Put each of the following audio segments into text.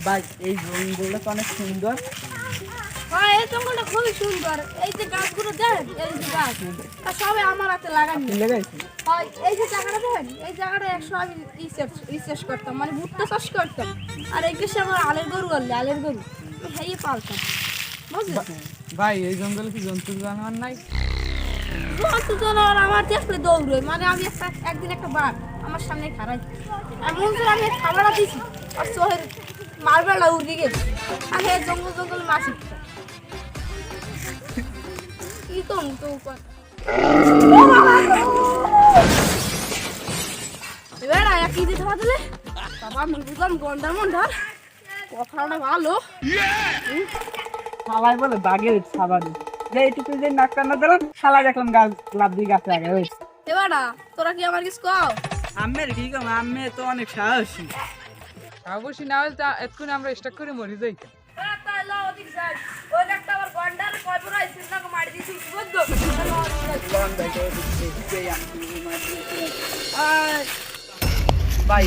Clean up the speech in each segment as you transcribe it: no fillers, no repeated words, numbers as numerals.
ভাই এই জঙ্গলটা তো অনেক সুন্দর। হ্যাঁ, এই জঙ্গলটা খুবই সুন্দর। এই যে গাছগুলো দেখেন, এই যে গাছ, তা সবাই আমার হাতে লাগানো। লেগাইছি হয় এই যে জায়গাটা দেখেন, এই জায়গাটা 100 আমি রিসার্চ করতাম, মানে ভুট্টা চাষ করতাম। আর এই দেশে আমার আলের গরু আনলে, আলের গরু হেয়ে পালতাম, বুঝলি? ভাই এই জঙ্গলে কি জন্তু জানোয়ার নাই? জন্তু জানোয়ার আমার দেখলে দৌড়ে, মানে আমি একদিন একটা বাঘ আমার সামনে খাড়াই, এমন করে আমি খাবারটা দিছি আর চোহের মারবেলা উড়ে গেছে। আর এই জঙ্গল মাছি কি তো এবার কি দিতে পারলে বাবা, আমি বুঝলাম গন্ডার মন্ডার কথাটা ভালো। শালাই বলে বাঘের সাবানি, যে এইটুকু যে নাক কান্না দিলাম, শালা দেখলাম গাছ লাভ দিয়ে গাছে আগে হয়েছে। এবার তোরা কি আমার কিছু কও? আম্মের কি কম, আম্মে তো অনেক সাহসী। সাহসী না হলে তা এক্ষুনি আমরা স্টাক করে মরি যাই। ভাই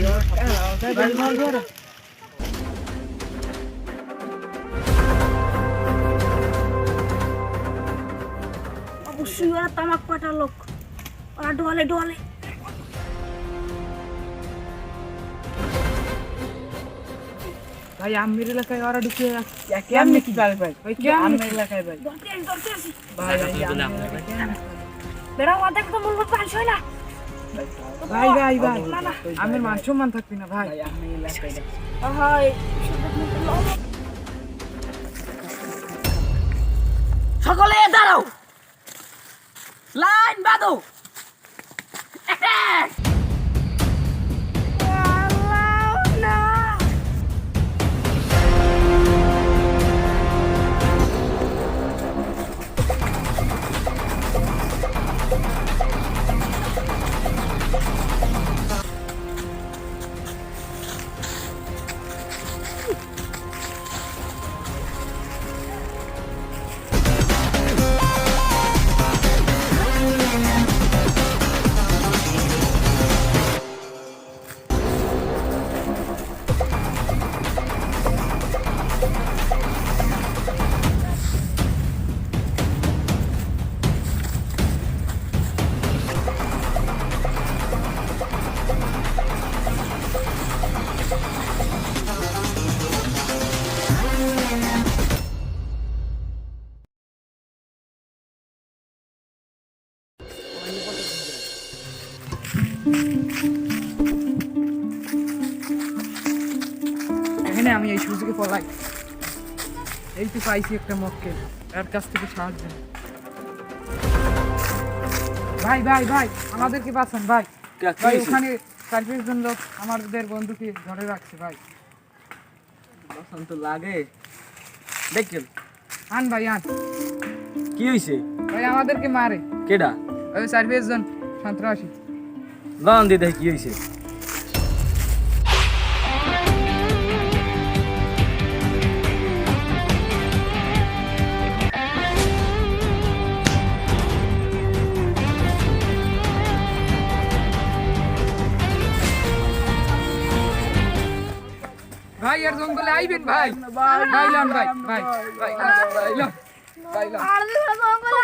অবশ্যই ওরা তামাক পাটা লোক, ওরা ডোয়ালে ডোয়ালে। ভাই আম্মের এলাকায় ওরা ঢুকে কেমনে কি পারে ভাই? ভাই আম্মের এলাকায় ভাই ভাই বেড়া ওদের তো মূল্য পাঁচ হয় না। ভাই ভাই ভাই আমের মান সম্মান থাকবি না ভাই। হয় সকলে দাঁড়াও, লাইন বাঁধো। এখানে আমি এই সুযোগে পলাই, এই তো পাইছি একটা মক্কেল, এর কাছ থেকে সাহায্য নিই। ভাই ভাই ভাই আমাদেরকে বাঁচান ভাই। ভাই ওখানে 4-5 জন লোক আমাদের বন্ধুকে ধরে রাখছে ভাই। বাসন তো লাগে দেখেন। আন ভাই আন। কি হইছে? ভাই আমাদেরকে মারে। কেডা? ওই 4-5 জন সন্ত্রাসী। লন দি দেখি কি হইছে। ভাই আর জঙ্গলে আইবেন ভাই। ভাই লন ভাই ভাই ভাই ভাই লন ভাই লন। আর জঙ্গল